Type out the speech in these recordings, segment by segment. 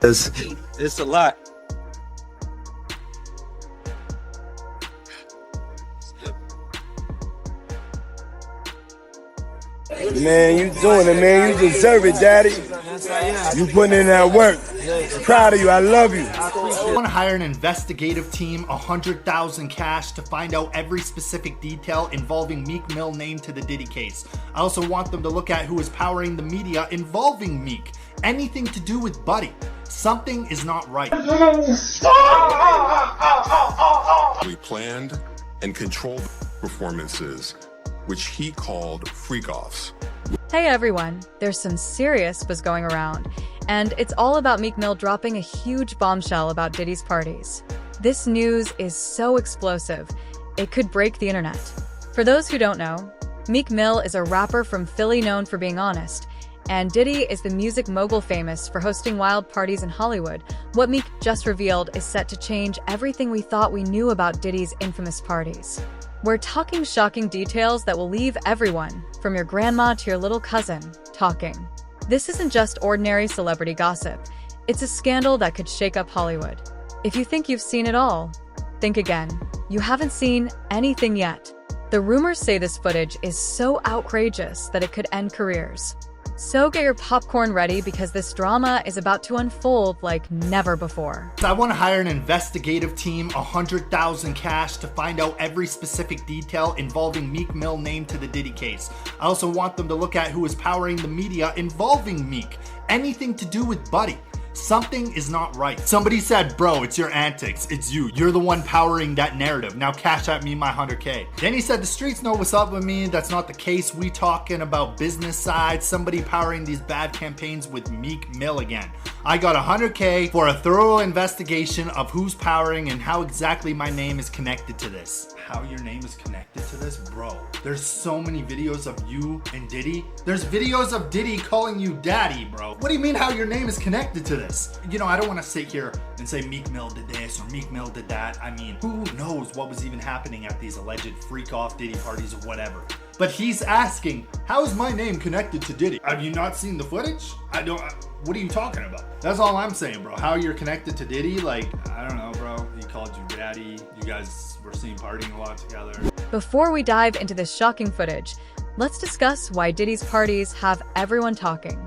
It's a lot. Man, you doing it, man. You deserve it, Daddy. You putting in that work. Proud of you. I love you. I want to hire an investigative team, 100,000 cash, to find out every specific detail involving Meek Mill named to the Diddy case. I also want them to look at who is powering the media involving Meek. Anything to do with Buddy. Something is not right. We planned and controlled performances, which he called freak-offs. Hey everyone, there's some serious buzz going around, and it's all about Meek Mill dropping a huge bombshell about Diddy's parties. This news is so explosive, it could break the internet. For those who don't know, Meek Mill is a rapper from Philly known for being honest, and Diddy is the music mogul famous for hosting wild parties in Hollywood. What Meek just revealed is set to change everything we thought we knew about Diddy's infamous parties. We're talking shocking details that will leave everyone, from your grandma to your little cousin, talking. This isn't just ordinary celebrity gossip. It's a scandal that could shake up Hollywood. If you think you've seen it all, think again. You haven't seen anything yet. The rumors say this footage is so outrageous that it could end careers. So get your popcorn ready because this drama is about to unfold like never before. I want to hire an investigative team, 100,000 cash, to find out every specific detail involving Meek Mill named to the Diddy case. I also want them to look at who is powering the media involving Meek. Anything to do with Buddy. Something is not right. Somebody said, bro, it's your antics. It's you. You're the one powering that narrative. Now cash at me my 100K. Then he said, the streets know what's up with me. That's not the case. We talking about business side. Somebody powering these bad campaigns with Meek Mill again. I got 100K for a thorough investigation of who's powering and how exactly my name is connected to this. How your name is connected to this? Bro, there's so many videos of you and Diddy. There's videos of Diddy calling you daddy, bro. What do you mean how your name is connected to this? You know, I don't want to sit here and say Meek Mill did this or Meek Mill did that. I mean, who knows what was even happening at these alleged freak-off Diddy parties or whatever. But he's asking, how is my name connected to Diddy? Have you not seen the footage? What are you talking about? That's all I'm saying, bro. How you're connected to Diddy? Like, I don't know, bro. He called you daddy. You guys were seen partying a lot together. Before we dive into this shocking footage, let's discuss why Diddy's parties have everyone talking.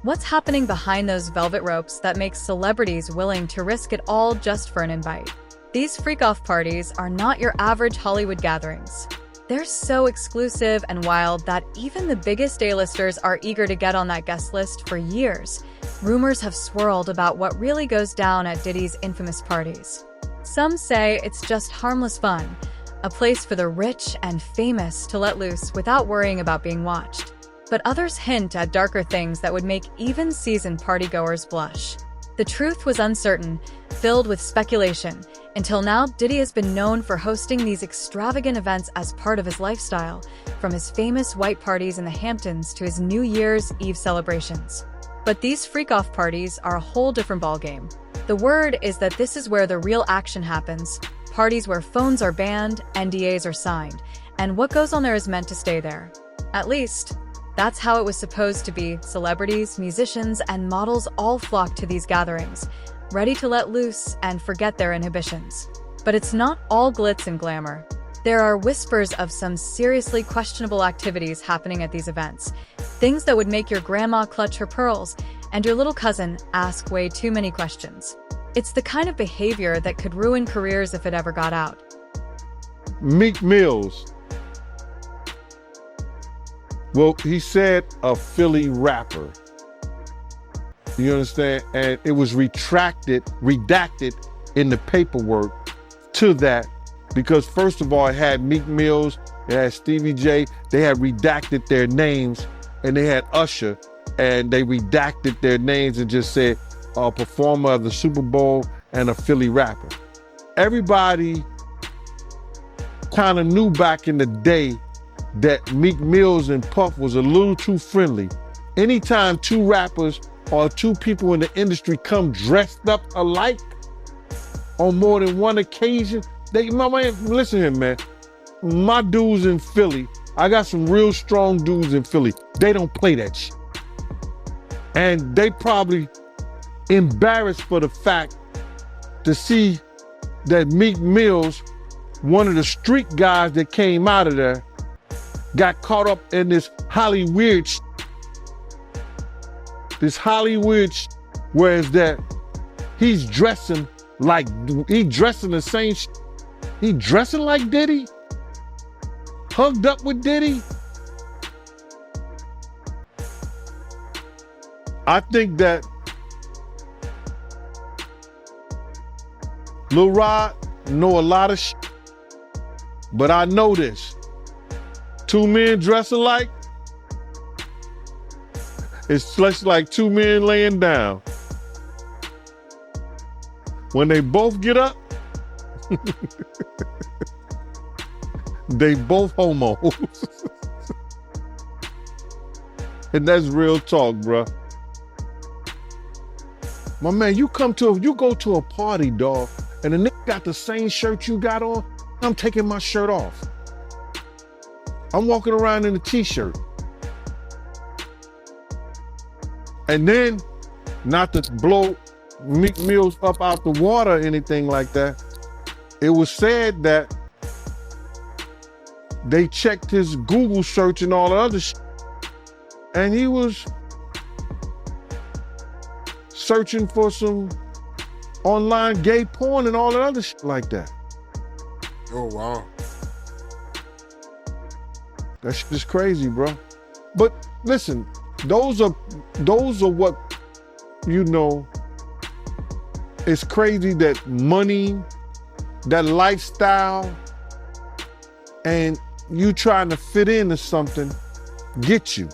What's happening behind those velvet ropes that makes celebrities willing to risk it all just for an invite? These freak-off parties are not your average Hollywood gatherings. They're so exclusive and wild that even the biggest A-listers are eager to get on that guest list for years. Rumors have swirled about what really goes down at Diddy's infamous parties. Some say it's just harmless fun, a place for the rich and famous to let loose without worrying about being watched. But others hint at darker things that would make even seasoned partygoers blush. The truth was uncertain, filled with speculation. Until now, Diddy has been known for hosting these extravagant events as part of his lifestyle, from his famous white parties in the Hamptons to his New Year's Eve celebrations. But these freak-off parties are a whole different ballgame. The word is that this is where the real action happens, parties where phones are banned, NDAs are signed, and what goes on there is meant to stay there. At least, that's how it was supposed to be. Celebrities, musicians, and models all flock to these gatherings, ready to let loose and forget their inhibitions. But it's not all glitz and glamour. There are whispers of some seriously questionable activities happening at these events, things that would make your grandma clutch her pearls and your little cousin ask way too many questions. It's the kind of behavior that could ruin careers if it ever got out. Meek Mills. Well, he said a Philly rapper. You understand? And it was redacted in the paperwork to that because first of all, it had Meek Mills, it had Stevie J, they had redacted their names, and they had Usher, and they redacted their names and just said a performer of the Super Bowl and a Philly rapper. Everybody kind of knew back in the day that Meek Mills and Puff was a little too friendly. Anytime two rappers or two people in the industry come dressed up alike on more than one occasion, listen here, man. My dudes in Philly, I got some real strong dudes in Philly. They don't play that shit. And they probably embarrassed for the fact to see that Meek Mill's, one of the street guys that came out of there, got caught up in this Hollywood whereas that he's dressing like, he dressing the same he dressing like Diddy? Hugged up with Diddy? I think that Lil Rod know a lot of but I know this. Two men dress alike, it's just like two men laying down. When they both get up, they both homos. And that's real talk, bruh. My man, you go to a party, dog, and the nigga got the same shirt you got on, I'm taking my shirt off. I'm walking around in a t-shirt. And then, not to blow Meek Mill's up out the water or anything like that, it was said that they checked his Google search and all the other shit, and he was searching for some online gay porn and all the other shit like that. Oh, wow. That shit is crazy, bro. But listen, those are what, you know, it's crazy that money, that lifestyle, and you trying to fit into something, get you.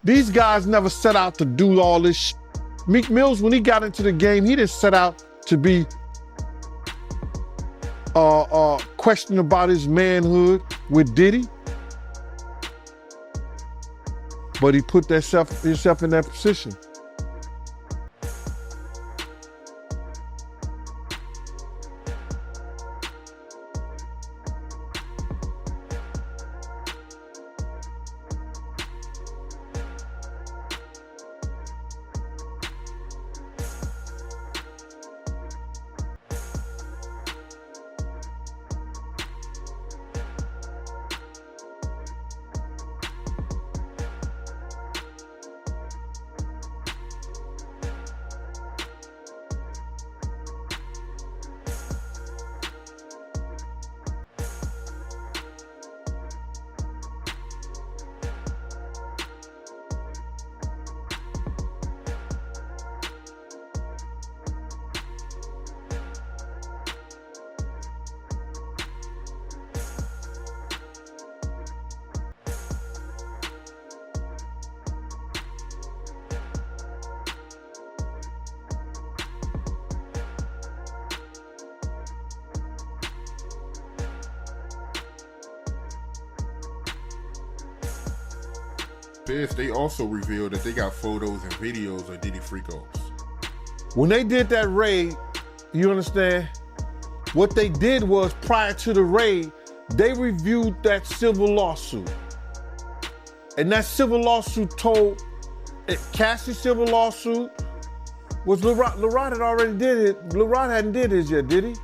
These guys never set out to do all this shit. Meek Mills, when he got into the game, he didn't set out to be questioning about his manhood with Diddy. But he put himself in that position. They also revealed that they got photos and videos of Diddy Freakos. When they did that raid, you understand? What they did was, prior to the raid, they reviewed that civil lawsuit. And that civil lawsuit told, Cassie's civil lawsuit was Lil Rod had already did it. Lil Rod hadn't did his yet, did he?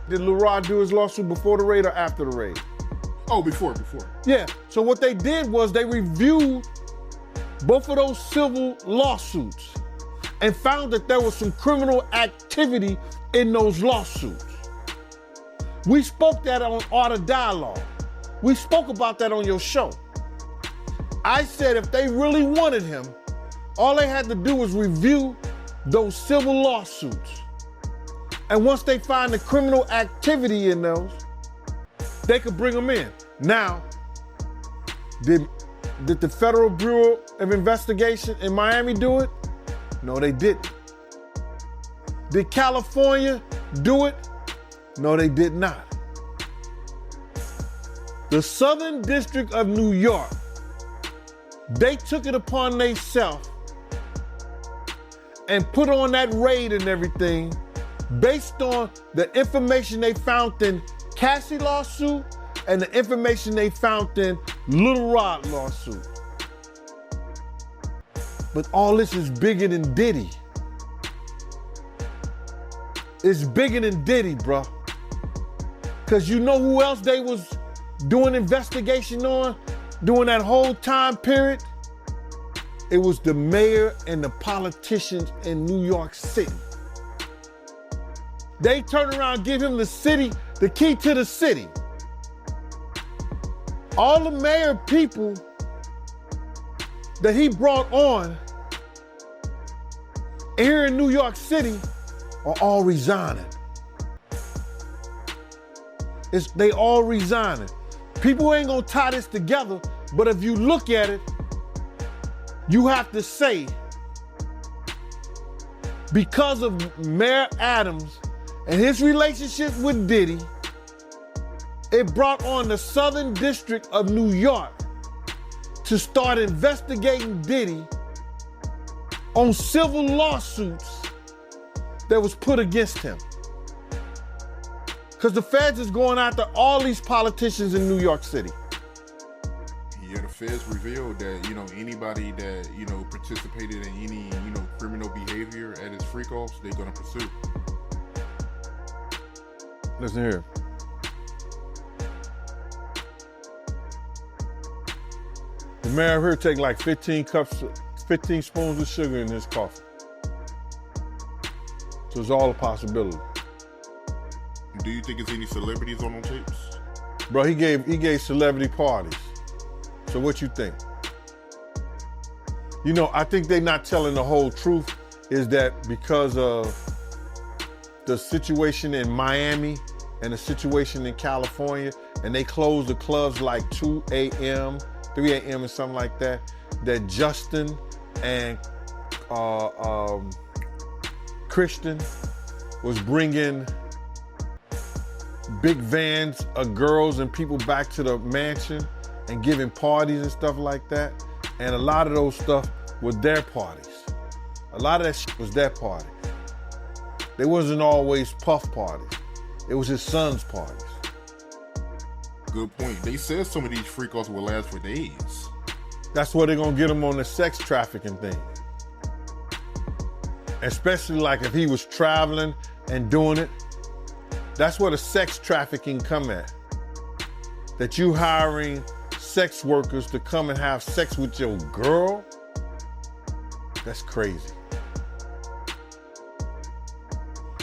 Did Lil Rod do his lawsuit before the raid or after the raid? Oh, before. Yeah, so what they did was they reviewed both of those civil lawsuits and found that there was some criminal activity in those lawsuits. We spoke that on Art of Dialogue. We spoke about that on your show. I said if they really wanted him, all they had to do was review those civil lawsuits. And once they find the criminal activity in those, they could bring him in. Now, did the Federal Bureau of Investigation in Miami do it? No, they didn't. Did California do it? No, they did not. The Southern District of New York, they took it upon themselves and put on that raid and everything based on the information they found in Cassie lawsuit and the information they found in Lil Rod lawsuit. But all this is bigger than Diddy. is bigger than Diddy, bro. Cause you know who else they was doing investigation on during that whole time period? It was the mayor and the politicians in New York City. They turn around and give him the key to the city. All the mayor people that he brought on here in New York City are all resigning. They all resigning. People ain't gonna tie this together, but if you look at it, you have to say, because of Mayor Adams and his relationship with Diddy, it brought on the Southern District of New York to start investigating Diddy on civil lawsuits that was put against him. Because the feds is going after all these politicians in New York City. Yeah, the feds revealed that, anybody that, participated in any, criminal behavior at his freak-offs, they're gonna pursue. Listen here. The mayor here take like 15 spoons of sugar in his coffee. So it's all a possibility. Do you think it's any celebrities on tapes? Bro, he gave celebrity parties. So what you think? I think they're not telling the whole truth, is that because of the situation in Miami and the situation in California, and they closed the clubs like 2 a.m., 3 a.m. and something like that, that Justin and Christian was bringing big vans of girls and people back to the mansion and giving parties and stuff like that. And a lot of those stuff was their parties. A lot of that shit was their parties. They wasn't always Puff parties. It was his son's parties. Good point. They said some of these freak-offs will last for days. That's where they're gonna get him on the sex trafficking thing. Especially like if he was traveling and doing it. That's where the sex trafficking come at. That you hiring sex workers to come and have sex with your girl? That's crazy.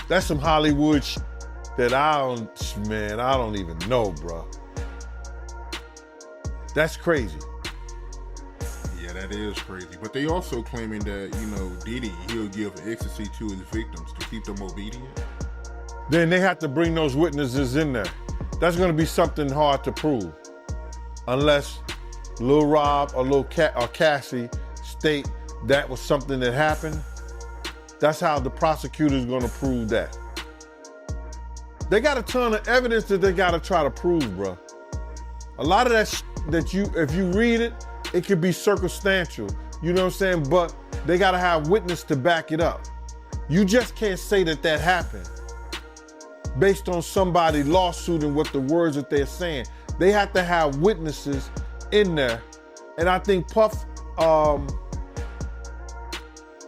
That's some Hollywood shit that I don't even know, bro. That's crazy. Yeah, that is crazy. But they also claiming that, Diddy, he'll give ecstasy to his victims to keep them obedient. Then they have to bring those witnesses in there. That's gonna be something hard to prove. Unless Lil Rob or Lil Cassie state that was something that happened. That's how the prosecutor's gonna prove that. They got a ton of evidence that they gotta try to prove, bro. A lot of that if you read it, it could be circumstantial, you know what I'm saying? But they gotta have witness to back it up. You just can't say that happened based on somebody lawsuiting with the words that they're saying. They have to have witnesses in there. And I think Puff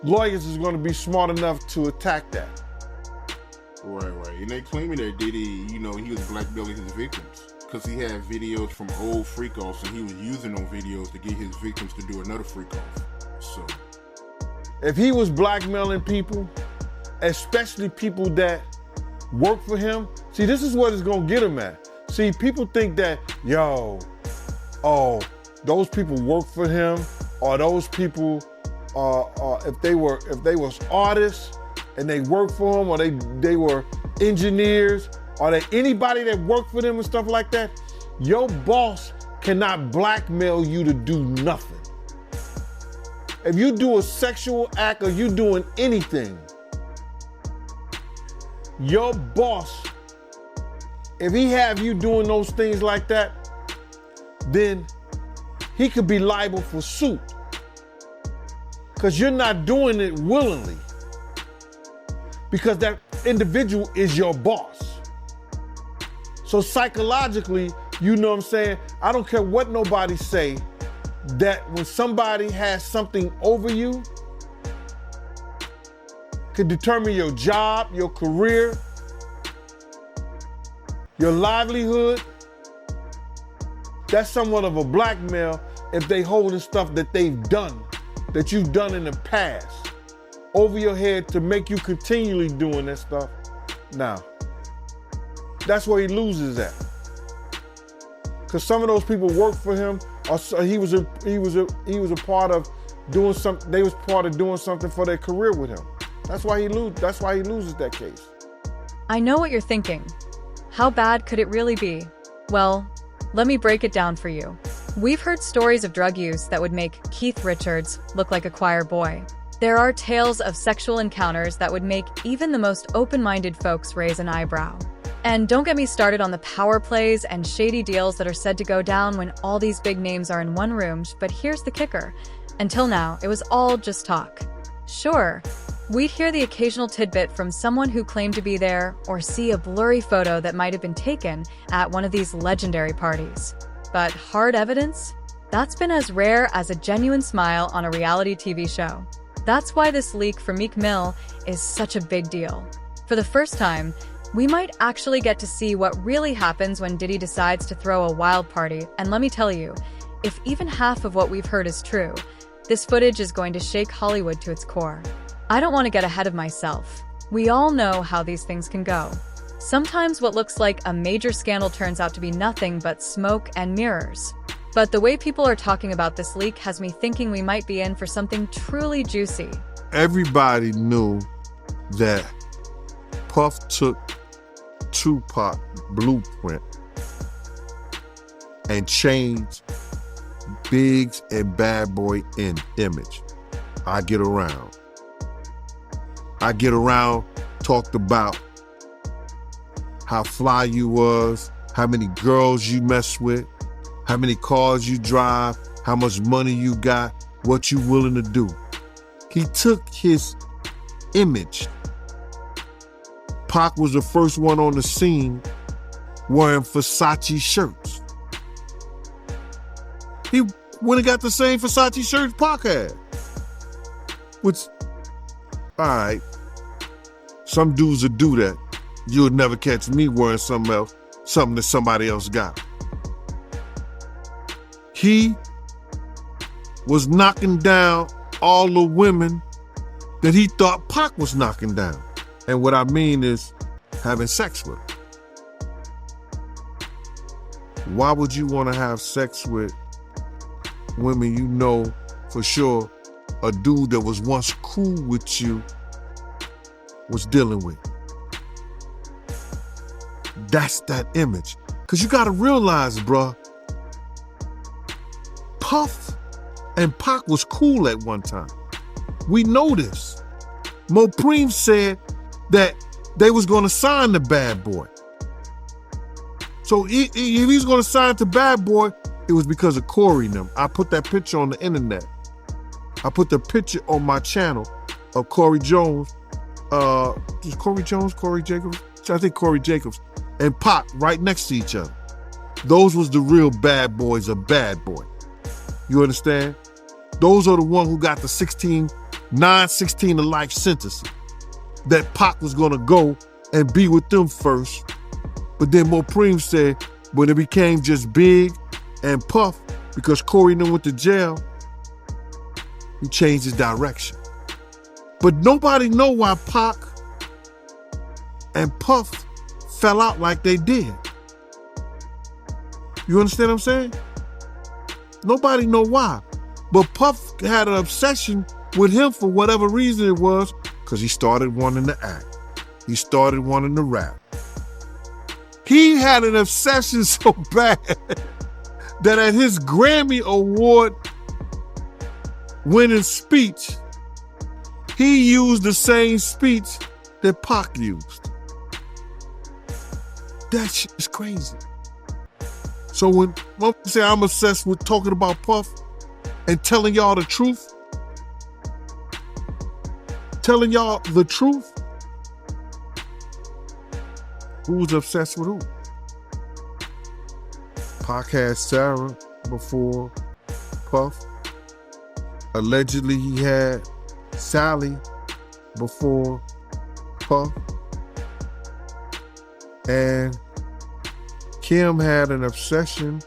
lawyers is gonna be smart enough to attack that. Right. And they claiming that Diddy, he was blackmailing his victims because he had videos from old freak-offs and he was using those videos to get his victims to do another freak-off. So, if he was blackmailing people, especially people that work for him, see, this is what it's gonna get him at. See, people think that, those people work for him, or those people, if they was artists and they worked for him, or they were engineers, or anybody that worked for them and stuff like that, your boss cannot blackmail you to do nothing. If you do a sexual act or you doing anything, your boss, if he have you doing those things like that, then he could be liable for suit. Because you're not doing it willingly. Because that individual is your boss. So psychologically, you know what I'm saying? I don't care what nobody say, that when somebody has something over you, could determine your job, your career, your livelihood. That's somewhat of a blackmail if they holding stuff that they've done, that you've done in the past, over your head to make you continually doing that stuff now. That's where he loses at. Because some of those people worked for him, or he was a part of doing something. They was part of doing something for their career with him. That's why he loses that case. I know what you're thinking. How bad could it really be? Well, let me break it down for you. We've heard stories of drug use that would make Keith Richards look like a choir boy. There are tales of sexual encounters that would make even the most open-minded folks raise an eyebrow. And don't get me started on the power plays and shady deals that are said to go down when all these big names are in one room, but here's the kicker. Until now, it was all just talk. Sure, we'd hear the occasional tidbit from someone who claimed to be there or see a blurry photo that might have been taken at one of these legendary parties. But hard evidence? That's been as rare as a genuine smile on a reality TV show. That's why this leak from Meek Mill is such a big deal. For the first time, we might actually get to see what really happens when Diddy decides to throw a wild party, and let me tell you, if even half of what we've heard is true, this footage is going to shake Hollywood to its core. I don't want to get ahead of myself. We all know how these things can go. Sometimes what looks like a major scandal turns out to be nothing but smoke and mirrors. But the way people are talking about this leak has me thinking we might be in for something truly juicy. Everybody knew that Puff took Tupac blueprint and changed Biggs and Bad Boy in image. I Get Around talked about how fly you was, how many girls you mess with, how many cars you drive, how much money you got, what you willing to do. He took his image. Pac was the first one on the scene wearing Versace shirts. He went and got the same Versace shirts Pac had. Which, all right, some dudes would do that. You'll never catch me wearing something else, something that somebody else got. He was knocking down all the women that he thought Pac was knocking down. And what I mean is having sex with them. Why would you want to have sex with women you know for sure a dude that was once cool with you was dealing with? That's that image. Because you got to realize, bruh, Puff and Pac was cool at one time. We know this. Mopreme said that they was going to sign the Bad Boy. So if he's going to sign to Bad Boy, it was because of Corey and them. I put that picture on the internet. I put the picture on my channel of Corey Jones. Is Corey Jones, Corey Jacobs? I think Corey Jacobs and Pac right next to each other. Those was the real bad boys of Bad Boy. You understand? Those are the one who got the 16 to life sentences. That Pac was gonna go and be with them first. But then Mopreme said when it became just Big and Puff, because Corey and them went to jail, he changed his direction. But nobody know why Pac and Puff fell out like they did. You understand what I'm saying? Nobody know why. But Puff had an obsession with him for whatever reason it was, because he started wanting to act. He started wanting to rap. He had an obsession so bad that at his Grammy Award winning speech, he used the same speech that Pac used. That shit is crazy. So when I say I'm obsessed with talking about Puff and telling y'all the truth, who's obsessed with who? Pac had Sarah before Puff. Allegedly he had Sally before Puff. And Kim had an obsession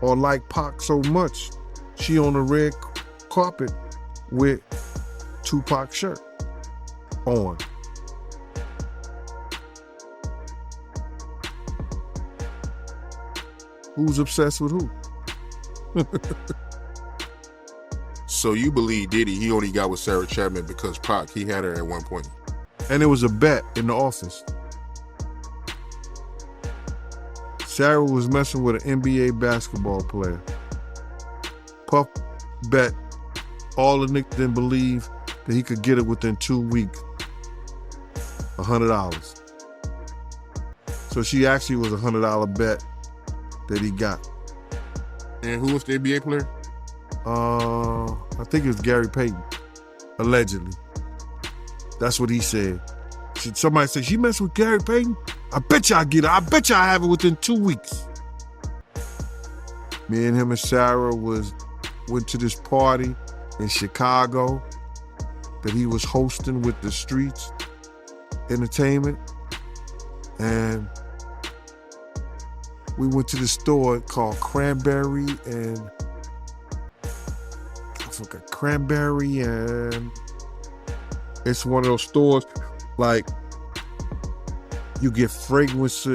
or liked Pac so much, she on the red carpet with Tupac's shirt on. Who's obsessed with who? So you believe Diddy, he only got with Sarah Chapman because Pac, he had her at one point. And it was a bet in the office. Sarah was messing with an NBA basketball player. Puff bet all the niggas didn't believe that he could get it within 2 weeks. $100. So she actually was a $100 bet that he got. And who was the NBA player? I think it was Gary Payton, allegedly. That's what he said. Somebody said, she messed with Gary Payton? I bet you I get it. I bet you I have it within 2 weeks. Me and him and Sarah went to this party in Chicago that he was hosting with the Streets Entertainment. And we went to the store called Cranberry and it's one of those stores like you get fragrance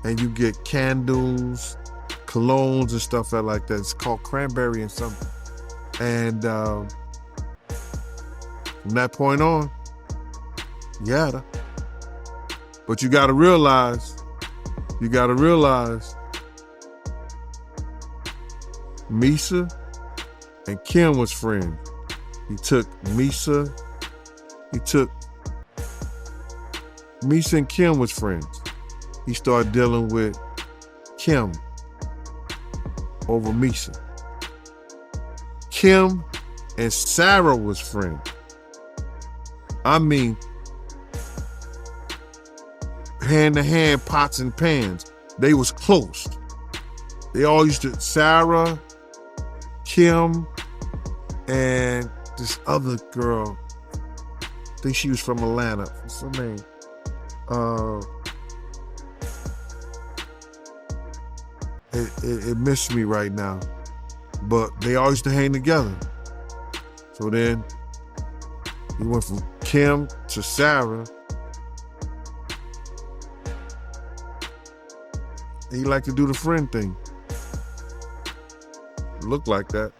and you get candles, colognes and stuff like that. It's called Cranberry and something. And from that point on, yeah. But you gotta realize, Misa and Kim was friends. Misa and Kim was friends. He started dealing with Kim over Misa. Kim and Sarah was friends. I mean, hand to hand, pots and pans. They was close. They all used to, Sarah, Kim, and this other girl, I think she was from Atlanta. What's her name? It missed me right now. But they all used to hang together. So then he went from Kim to Sarah. He liked to do the friend thing. Looked like that.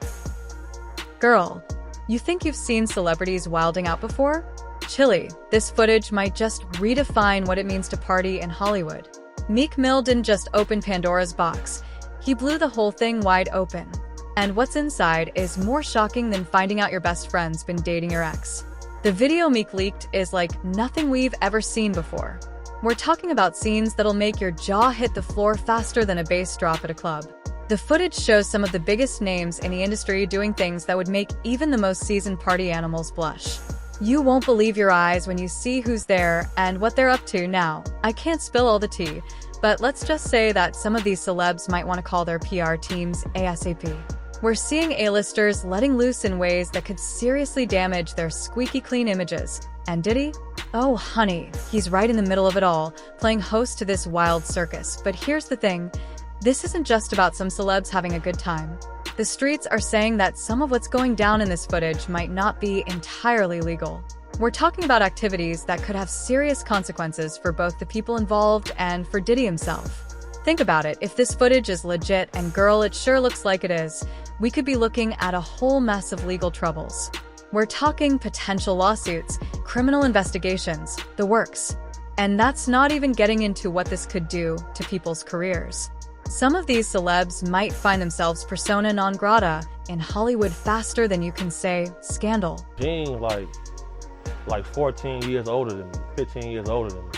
Girl, you think you've seen celebrities wilding out before? Chilly, this footage might just redefine what it means to party in Hollywood. Meek Mill didn't just open Pandora's box, he blew the whole thing wide open. And what's inside is more shocking than finding out your best friend's been dating your ex. The video Meek leaked is like nothing we've ever seen before. We're talking about scenes that'll make your jaw hit the floor faster than a bass drop at a club. The footage shows some of the biggest names in the industry doing things that would make even the most seasoned party animals blush. You won't believe your eyes when you see who's there and what they're up to now. I can't spill all the tea, but let's just say that some of these celebs might want to call their PR teams ASAP. We're seeing A-listers letting loose in ways that could seriously damage their squeaky clean images. And Diddy? Oh honey, he's right in the middle of it all, playing host to this wild circus. But here's the thing, this isn't just about some celebs having a good time. The streets are saying that some of what's going down in this footage might not be entirely legal. We're talking about activities that could have serious consequences for both the people involved and for Diddy himself. Think about it, if this footage is legit, and girl, it sure looks like it is, we could be looking at a whole mess of legal troubles. We're talking potential lawsuits, criminal investigations, the works. And that's not even getting into what this could do to people's careers. Some of these celebs might find themselves persona non grata in Hollywood faster than you can say scandal. Gene, like 14 years older than me, 15 years older than me,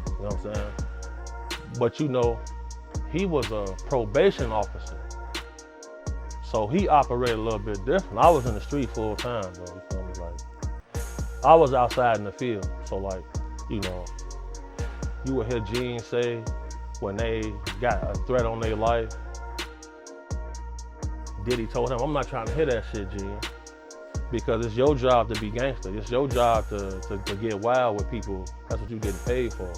you know what I'm saying? But you know, he was a probation officer. So he operated a little bit different. I was in the street full time, bro, you feel me? Like, I was outside in the field. So like, you know, you would hear Gene say, when they got a threat on their life, Diddy told him, I'm not trying to hear that shit, Gene. because it's your job to be gangster. It's your job to get wild with people. That's what you getting paid for.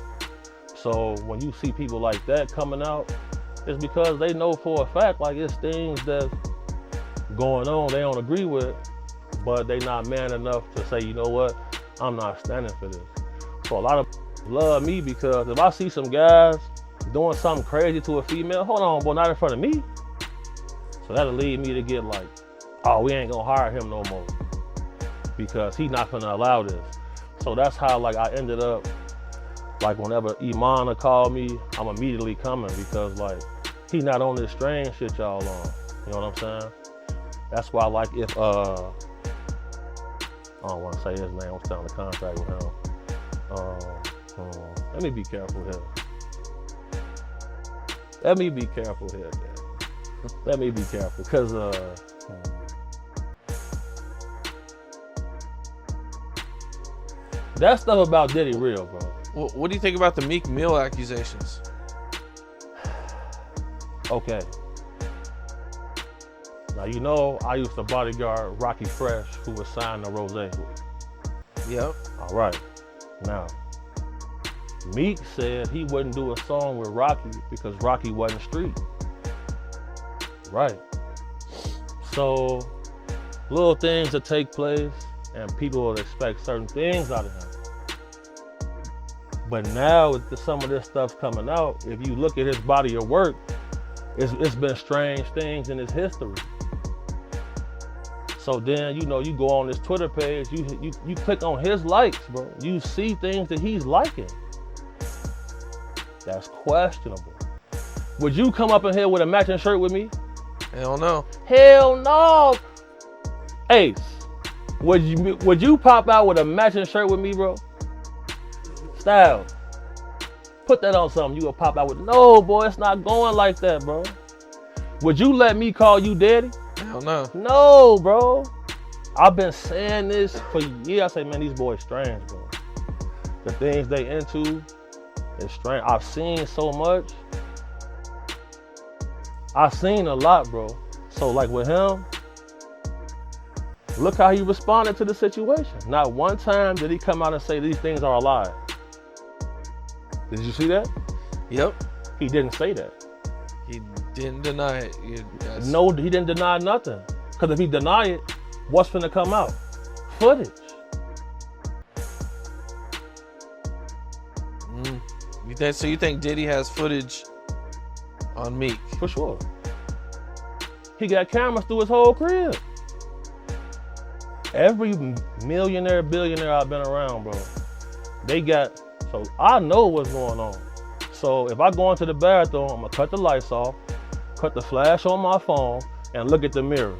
So when you see people like that coming out, it's because they know for a fact like it's things that's going on they don't agree with, but they not man enough to say, you know what, I'm not standing for this. So a lot of love me because if I see some guys doing something crazy to a female, hold on, boy, not in front of me. So that'll lead me to get like, oh, we ain't gonna hire him no more because he's not gonna allow this. So that's how like I ended up, like whenever Imana called me, I'm immediately coming because like he not on this strange shit y'all on. You know what I'm saying? That's why like if I don't want to say his name, I'm still on the contract with him. Let me be careful here. Let me be careful here, man. Let me be careful, because that stuff about Diddy real, bro. Well, what do you think about the Meek Mill accusations? Okay. Now, you know, I used to bodyguard Rocky Fresh, who was signed to Rose. Yep. All right. Now, Meek said he wouldn't do a song with Rocky because Rocky wasn't street. Right. So, little things that take place and people will expect certain things out of him. But now with some of this stuff coming out, if you look at his body of work, it's been strange things in his history. So then, you know, you go on his Twitter page, you click on his likes, bro. You see things that he's liking. That's questionable. Would you come up in here with a matching shirt with me? Hell no. Hell no. Ace, would you pop out with a matching shirt with me, bro? Style. Put that on something, you gonna pop out with, no, boy, it's not going like that, bro. Would you let me call you daddy? Hell no. No, bro. I've been saying this for years. I say, man, these boys strange, bro. The things they into is strange. I've seen so much. I've seen a lot, bro. So like with him, look how he responded to the situation. Not one time did he come out and say these things are a lie. Did you see that? Yep. He didn't say that. He didn't deny it. No, he didn't deny nothing. Because if he deny it, what's finna come out? Footage. So you think Diddy has footage on Meek? For sure. He got cameras through his whole crib. Every millionaire, billionaire I've been around, bro, they got, so I know what's going on. So if I go into the bathroom, I'm gonna cut the lights off, cut the flash on my phone, and look at the mirror.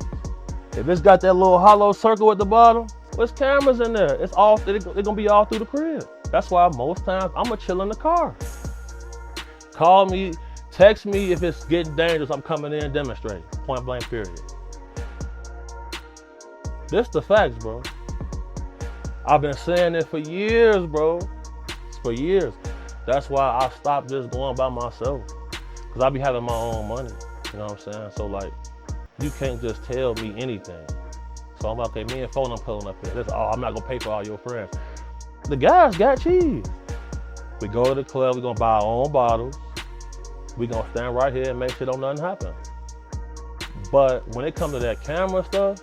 If it's got that little hollow circle at the bottom, there's cameras in there. It's all, they're gonna be all through the crib. That's why most times I'm gonna chill in the car. Call me, text me if it's getting dangerous, I'm coming in and demonstrating. Point blank, period. This the facts, bro. I've been saying it for years, bro. For years. That's why I stopped just going by myself. Cause I be having my own money. You know what I'm saying? So like, you can't just tell me anything. So I'm like, okay, me and phone, I'm pulling up here. That's all, I'm not gonna pay for all your friends. The guys got cheese. We go to the club, we gonna buy our own bottles. We gonna stand right here and make sure don't nothing happen. But when it comes to that camera stuff,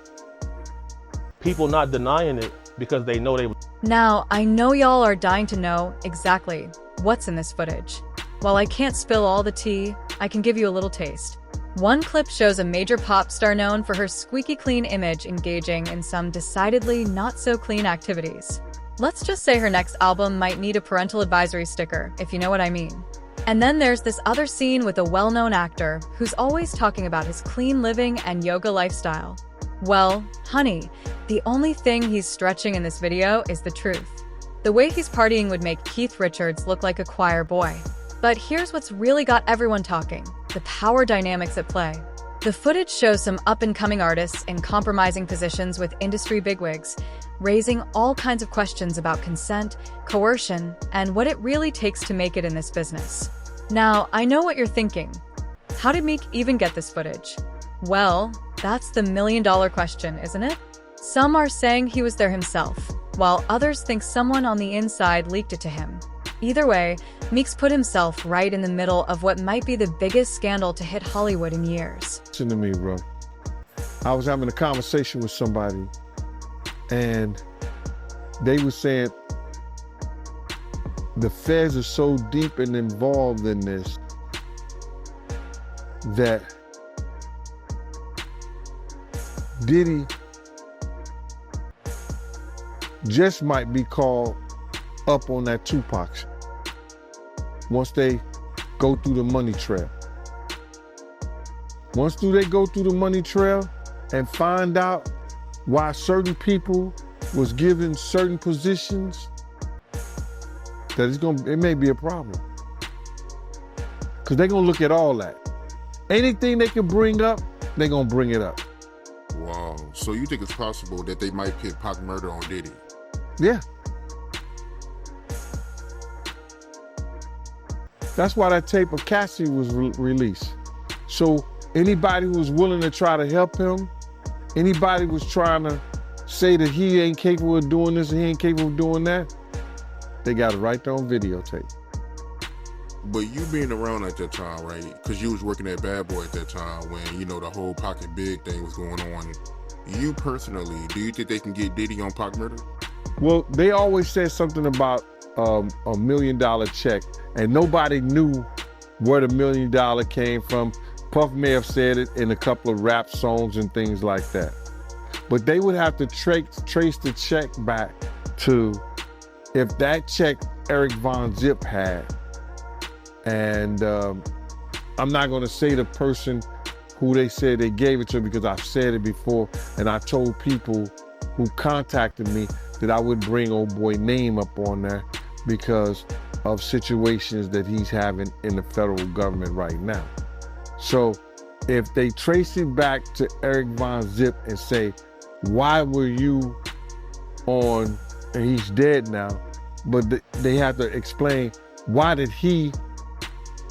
people not denying it because they know they. Now, I know y'all are dying to know exactly what's in this footage. While I can't spill all the tea, I can give you a little taste. One clip shows a major pop star known for her squeaky clean image engaging in some decidedly not so clean activities. Let's just say her next album might need a parental advisory sticker, if you know what I mean. And then there's this other scene with a well-known actor who's always talking about his clean living and yoga lifestyle. Well, honey, the only thing he's stretching in this video is the truth. The way he's partying would make Keith Richards look like a choir boy. But here's what's really got everyone talking: the power dynamics at play. The footage shows some up-and-coming artists in compromising positions with industry bigwigs, raising all kinds of questions about consent, coercion, and what it really takes to make it in this business. Now, I know what you're thinking. How did Meek even get this footage? Well, that's the million-dollar question, isn't it? Some are saying he was there himself, while others think someone on the inside leaked it to him. Either way, Meek's put himself right in the middle of what might be the biggest scandal to hit Hollywood in years. Listen to me, bro. I was having a conversation with somebody, and they were saying the feds are so deep and involved in this that Diddy just might be called up on that Tupac shit once they go through the money trail. Once they go through the money trail and find out why certain people was given certain positions, that it may be a problem. Because they're gonna look at all that. Anything they can bring up, they're gonna bring it up. Wow. So you think it's possible that they might pit Pac murder on Diddy? Yeah. That's why that tape of Cassie was released. So anybody who was willing to try to help him, anybody was trying to say that he ain't capable of doing this and he ain't capable of doing that, they got it right there on videotape. But you being around at that time, right? Because you was working at Bad Boy at that time when, you know, the whole Pocket Big thing was going on. You personally, do you think they can get Diddy on Pac murder? Well, they always said something about $1 million check, and nobody knew where the $1 million came from. Puff may have said it in a couple of rap songs and things like that. But they would have to trace the check back to if that check Eric Von Zip had. And I'm not gonna say the person who they said they gave it to because I've said it before, and I told people who contacted me that I would bring old boy name up on there because of situations that he's having in the federal government right now. So if they trace it back to Eric Von Zip and say, why were you on, and he's dead now, but they have to explain why did he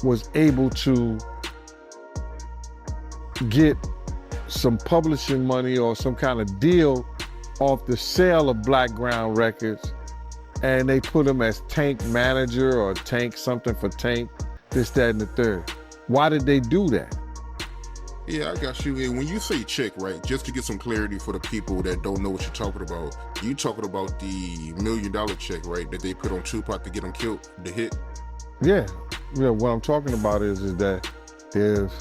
was able to get some publishing money or some kind of deal off the sale of Blackground Records, and they put him as Tank manager or Tank something for Tank, this, that, and the third. Why did they do that? Yeah, I got you. And when you say check, right, just to get some clarity for the people that don't know what you're talking about, you talking about the $1 million check, right, that they put on Tupac to get him killed, the hit? Yeah, what I'm talking about is that if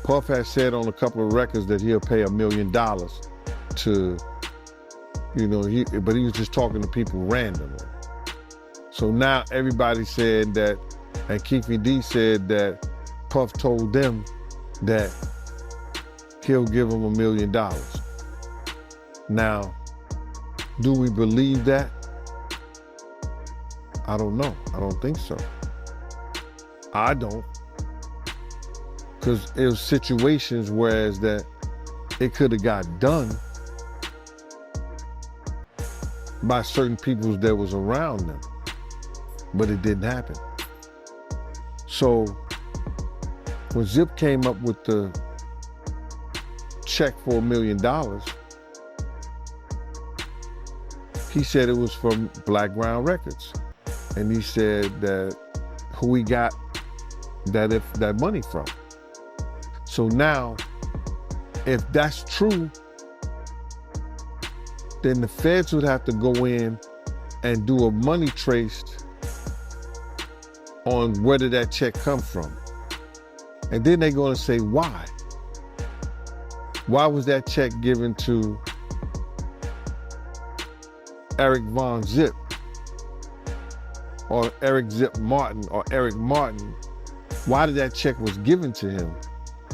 Puff has said on a couple of records that he'll pay $1 million to, you know, but he was just talking to people randomly. So now everybody said that, and Keefy D said that Puff told them that he'll give them $1 million. Now, do we believe that? I don't know. I don't think so. I don't. Because it was situations whereas that it could have got done by certain people that was around them, but it didn't happen. So when Zip came up with the check for $1 million, he said it was from Blackground Records. And he said that who he got that money from. So now, if that's true, then the feds would have to go in and do a money trace on where did that check come from. And then they're gonna say, why? Why was that check given to Eric Von Zip or Eric Zip Martin or Eric Martin? Why did that check was given to him?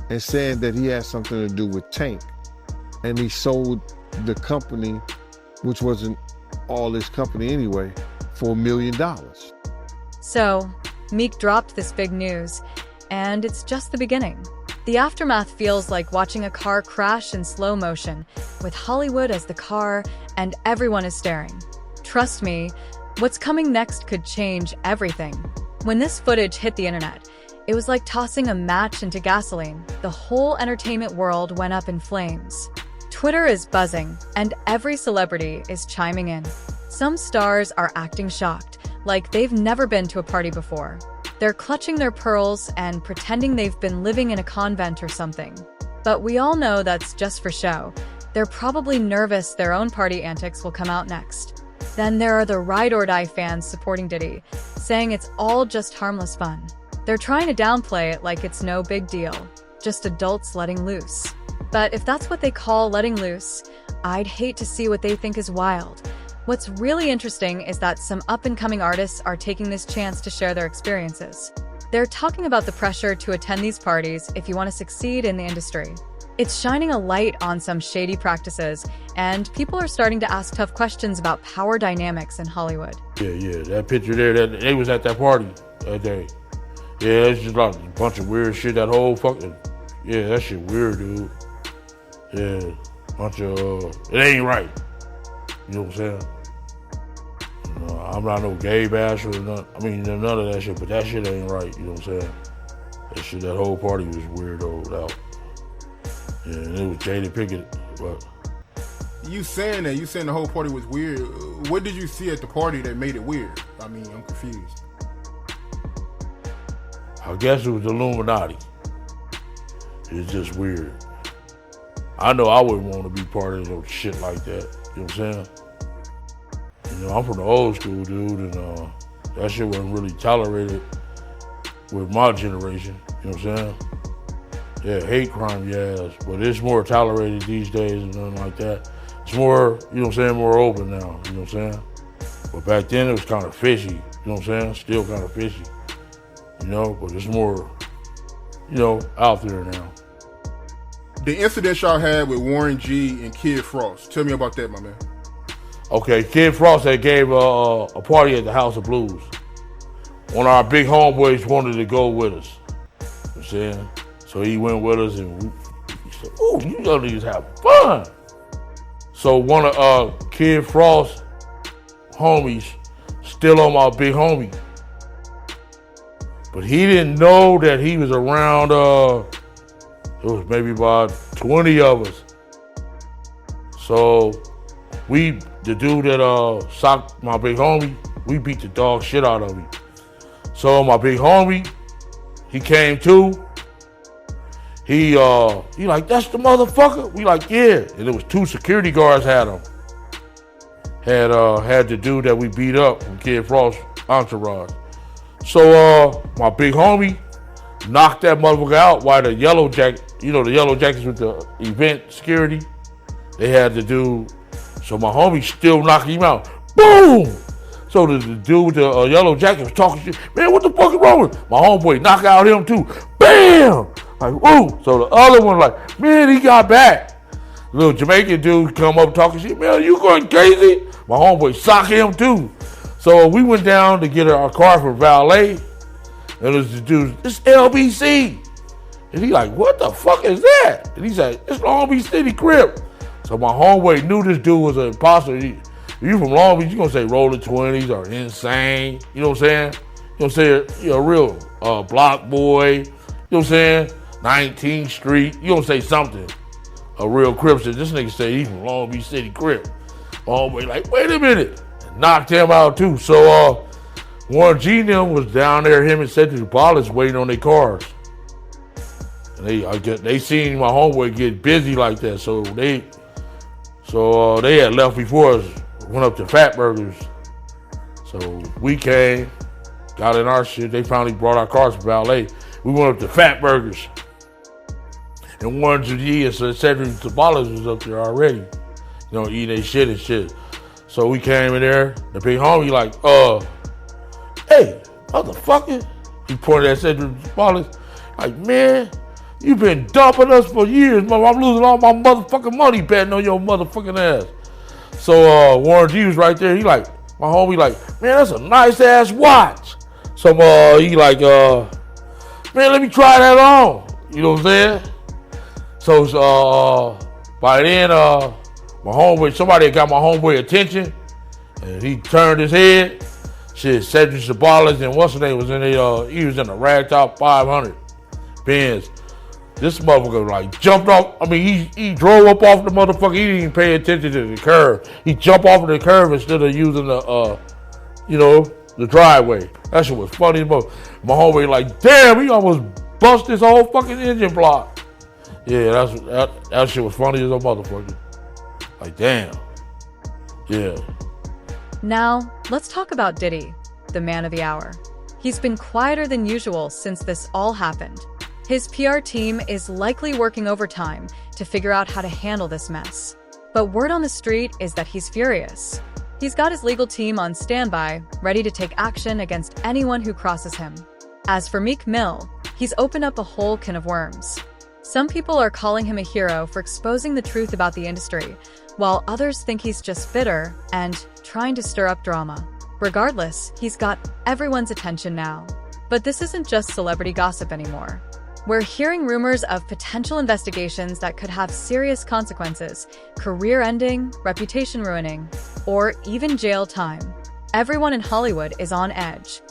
And saying that he had something to do with Tank. And he sold the company, which wasn't all his company anyway, for $1 million. So, Meek dropped this big news, and it's just the beginning. The aftermath feels like watching a car crash in slow motion, with Hollywood as the car and everyone is staring. Trust me, what's coming next could change everything. When this footage hit the internet, it was like tossing a match into gasoline. The whole entertainment world went up in flames. Twitter is buzzing, and every celebrity is chiming in. Some stars are acting shocked, like they've never been to a party before. They're clutching their pearls and pretending they've been living in a convent or something. But we all know that's just for show. They're probably nervous their own party antics will come out next. Then there are the ride-or-die fans supporting Diddy, saying it's all just harmless fun. They're trying to downplay it like it's no big deal, just adults letting loose. But if that's what they call letting loose, I'd hate to see what they think is wild. What's really interesting is that some up-and-coming artists are taking this chance to share their experiences. They're talking about the pressure to attend these parties if you want to succeed in the industry. It's shining a light on some shady practices, and people are starting to ask tough questions about power dynamics in Hollywood. Yeah, that picture there, that they was at that party that day. Yeah, it's just like a bunch of weird shit, that whole fucking, yeah, that shit weird, dude. Yeah, bunch of, it ain't right. You know what I'm saying? I'm not no gay basher or none. I mean, none of that shit, but that shit ain't right. You know what I'm saying? That shit, that whole party was weirdoed out. Yeah, and it was Jada Pickett, but. You saying that, you saying the whole party was weird. What did you see at the party that made it weird? I mean, I'm confused. I guess it was the Illuminati. It's just weird. I know I wouldn't want to be part of no shit like that. You know what I'm saying? You know, I'm from the old school, dude, and that shit wasn't really tolerated with my generation. You know what I'm saying? Yeah, hate crime, yes, but it's more tolerated these days and nothing like that. It's more, you know what I'm saying, more open now, you know what I'm saying? But back then it was kind of fishy, you know what I'm saying? Still kind of fishy, you know, but it's more, you know, out there now. The incident y'all had with Warren G and Kid Frost, tell me about that, my man. Okay, Kid Frost had gave a party at the House of Blues. One of our big homeboys wanted to go with us, you know what I'm saying? So he went with us and we said, ooh, you young niggas have fun. So one of Kid Frost's homies still on my big homie. But he didn't know that he was around, it was maybe about 20 of us. So the dude that socked my big homie, we beat the dog shit out of him. So my big homie, he came too. He like, that's the motherfucker? We like, yeah. And it was 2 security guards had him. Had the dude that we beat up from Kid Frost entourage. So my big homie knocked that motherfucker out while the yellow jacket, you know, the yellow jackets with the event security, they had the dude. So my homie still knocked him out. Boom! So the dude with the yellow jacket was talking shit. Man, what the fuck is wrong with him? My homeboy knocked out him too. Bam! Like, woo! So the other one like, man, he got back. Little Jamaican dude come up talking shit. Man, you going crazy? My homeboy socked him too. So we went down to get our car for valet. And it was the dude, it's LBC. And he like, what the fuck is that? And he said, it's Long Beach City Crip. So my homeboy knew this dude was an imposter. If you from Long Beach, you gonna say Rolling 20s or Insane. You know what I'm saying? You know what I'm saying? You're a real block boy. You know what I'm saying? 19th Street. You gonna say something. A real Crip. So this nigga say he from Long Beach City Crip. My homeboy like, wait a minute. And knocked him out too. So Warren G and them was down there, him and Cedric Wallace waiting on their cars. And they seen my homeboy get busy like that. So they had left before us, went up to Fat Burgers. So we came, got in our shit. They finally brought our cars to valet. We went up to Fat Burgers. And Warren G and Cedric Wallace was up there already, you know, eating their shit and shit. So we came in there. The big homie like, hey, motherfucker. He pointed at Cedric Wallace, like, man, you been dumping us for years, mother. I'm losing all my motherfucking money betting on your motherfucking ass. So Warren G was right there. He like, my homie like, man, that's a nice ass watch. So he like, man, let me try that on. You know what I'm saying? So by then, somebody got my homeboy attention, and he turned his head. Shit, Cedric Sabalas and what's his name was in the, he was in the Ragtop 500 Benz. This motherfucker like jumped off. I mean, he drove up off the motherfucker. He didn't even pay attention to the curve. He jumped off of the curve instead of using the, the driveway. That shit was funny as fuck. My homie like, damn, he almost bust his whole fucking engine block. Yeah, that shit was funny as a motherfucker. Like, damn. Yeah. Now, let's talk about Diddy, the man of the hour. He's been quieter than usual since this all happened. His PR team is likely working overtime to figure out how to handle this mess. But word on the street is that he's furious. He's got his legal team on standby, ready to take action against anyone who crosses him. As for Meek Mill, he's opened up a whole can of worms. Some people are calling him a hero for exposing the truth about the industry, while others think he's just bitter and trying to stir up drama. Regardless, he's got everyone's attention now. But this isn't just celebrity gossip anymore. We're hearing rumors of potential investigations that could have serious consequences, career-ending, reputation-ruining, or even jail time. Everyone in Hollywood is on edge,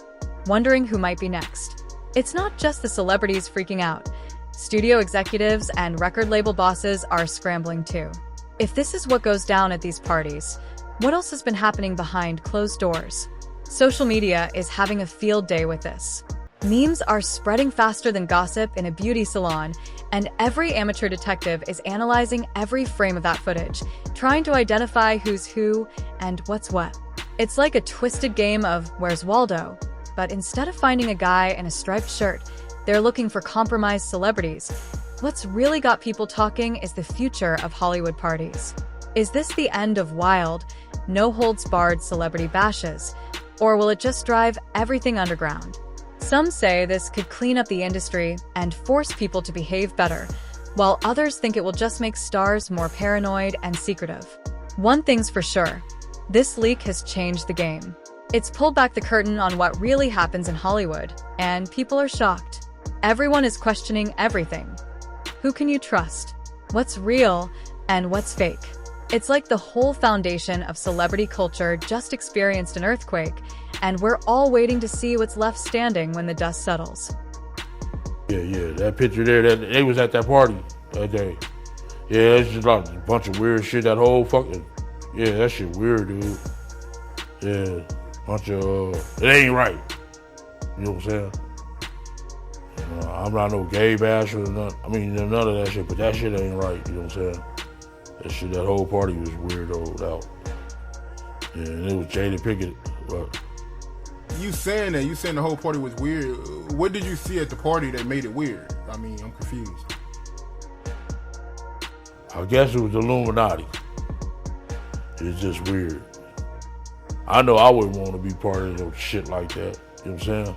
wondering who might be next. It's not just the celebrities freaking out. Studio executives and record label bosses are scrambling too. If this is what goes down at these parties, what else has been happening behind closed doors? Social media is having a field day with this. Memes are spreading faster than gossip in a beauty salon, and every amateur detective is analyzing every frame of that footage, trying to identify who's who and what's what. It's like a twisted game of Where's Waldo? But instead of finding a guy in a striped shirt, they're looking for compromised celebrities. What's really got people talking is the future of Hollywood parties. Is this the end of wild, no-holds-barred celebrity bashes, or will it just drive everything underground? Some say this could clean up the industry and force people to behave better, while others think it will just make stars more paranoid and secretive. One thing's for sure, this leak has changed the game. It's pulled back the curtain on what really happens in Hollywood, and people are shocked. Everyone is questioning everything. Who can you trust? What's real and what's fake? It's like the whole foundation of celebrity culture just experienced an earthquake, and we're all waiting to see what's left standing when the dust settles. Yeah, that picture there, that they was at that party that day. Yeah, it's just like a bunch of weird shit, that whole fucking, yeah, that shit weird, dude. Yeah, bunch of, it ain't right. You know what I'm saying? I'm not no gay basher or nothing. I mean, none of that shit, but that shit ain't right, you know what I'm saying? That whole party was weirdoed out. Yeah, and it was Jada Pinkett, but. You saying the whole party was weird. What did you see at the party that made it weird? I mean, I'm confused. I guess it was the Illuminati. It's just weird. I know I wouldn't want to be part of no shit like that. You know what I'm saying?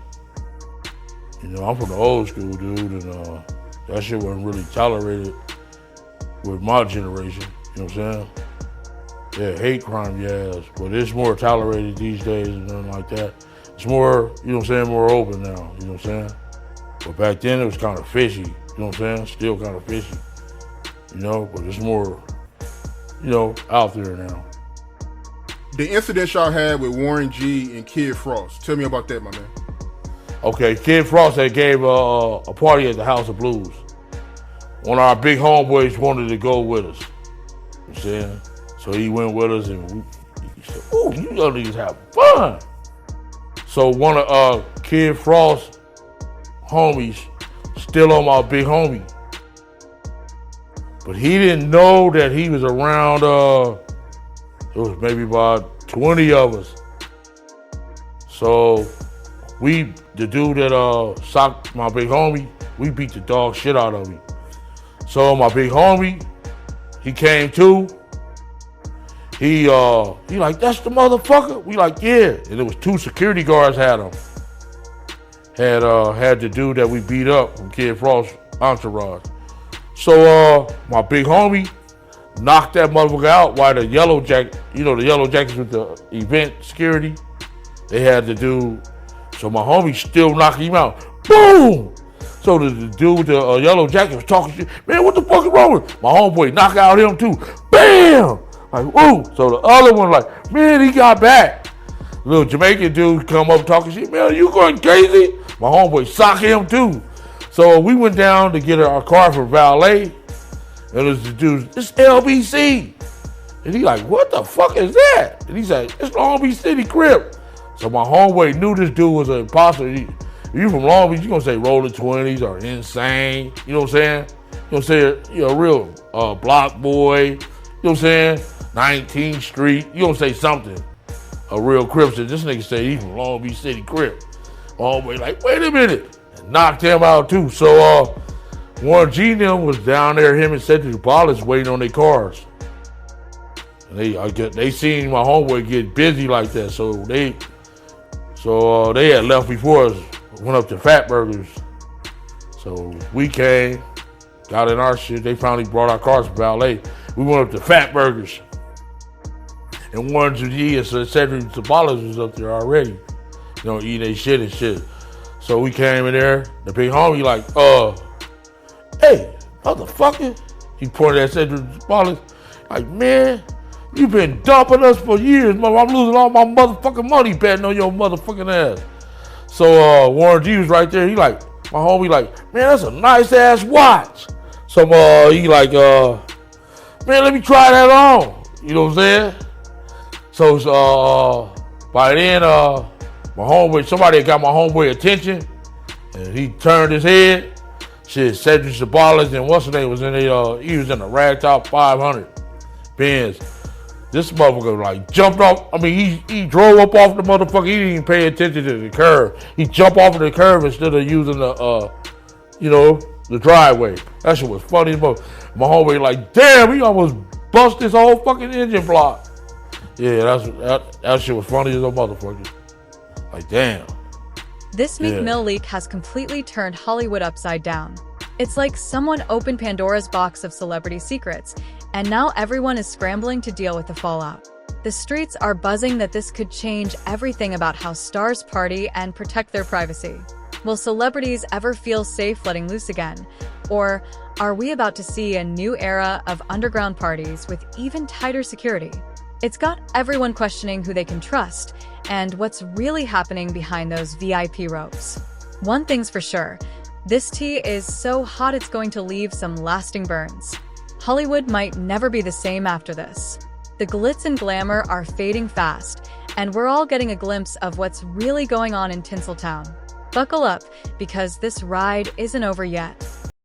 You know, I'm from the old school, dude, and that shit wasn't really tolerated with my generation. You know what I'm saying? Yeah, hate crime, yes, but it's more tolerated these days and nothing like that. It's more, you know what I'm saying, more open now, you know what I'm saying? But back then it was kind of fishy, you know what I'm saying? Still kind of fishy, you know, but it's more, you know, out there now. The incident y'all had with Warren G and Kid Frost, tell me about that, my man. Okay, Kid Frost had gave a party at the House of Blues. One of our big homeboys wanted to go with us, you know what I'm saying? So he went with us and he said, ooh, you young niggas have fun. So one of Kid Frost's homies still on my big homie. But he didn't know that he was around, it was maybe about 20 of us. So the dude that socked my big homie, we beat the dog shit out of him. So my big homie, he came too. He like, that's the motherfucker? We like, yeah. And there was 2 security guards had him. Had the dude that we beat up from Kid Frost entourage. So my big homie knocked that motherfucker out while the yellow jacket, you know, the yellow jackets with the event security, they had the dude. So my homie still knocked him out. Boom! So the dude with the yellow jacket was talking shit. Man, what the fuck is wrong with him? My homeboy knocked out him too. Bam! Like, woo! So the other one like, man, he got back. Little Jamaican dude come up talking shit. Man, you going crazy? My homeboy socked him too. So we went down to get our car for valet, and it was the dude, it's LBC. And he like, what the fuck is that? And he's like, it's Long Beach City Crip. So my homeboy knew this dude was an imposter. If you from Long Beach, you gonna say Rolling 20s or Insane. You know what I'm saying? You gonna say, real block boy. You know what I'm saying? 19th Street. You gonna say something. A real Crip. So this nigga say he from Long Beach City Crip. My homeboy like, wait a minute. And knocked him out too. So Warren G and them was down there, him and Cedric Wallace waiting on their cars. And they seen my homeboy get busy like that. So they had left before us, went up to Fat Burgers. So we came, got in our shit. They finally brought our cars to valet. We went up to Fat Burgers. And Warren G and Cedric Wallace was up there already, eating their shit and shit. So we came in there. The big homie like, hey, motherfucker. He pointed at Cedric Wallace, like, man, you been dumping us for years, mother. I'm losing all my motherfucking money betting on your motherfucking ass. So Warren G was right there. He like, my homie like, man, that's a nice ass watch. So he like, man, let me try that on. You know what I'm saying? So by then, somebody got my homeboy attention, and he turned his head. Shit, Cedric Sabalas and what's his name was in the, he was in a ragtop 500 Benz. This motherfucker like jumped off. I mean, he drove up off the motherfucker. He didn't even pay attention to the curve. He jumped off of the curve instead of using the, the driveway. That shit was funny as fuck. My homeboy like, damn, he almost bust this whole fucking engine block. Yeah, that shit was funny as a motherfucker. Like, damn. This Meek Mill leak has completely turned Hollywood upside down. It's like someone opened Pandora's box of celebrity secrets, and now everyone is scrambling to deal with the fallout. The streets are buzzing that this could change everything about how stars party and protect their privacy. Will celebrities ever feel safe letting loose again? Or are we about to see a new era of underground parties with even tighter security? It's got everyone questioning who they can trust and what's really happening behind those VIP ropes. One thing's for sure, this tea is so hot it's going to leave some lasting burns. Hollywood might never be the same after this. The glitz and glamour are fading fast, and we're all getting a glimpse of what's really going on in Tinseltown. Buckle up, because this ride isn't over yet.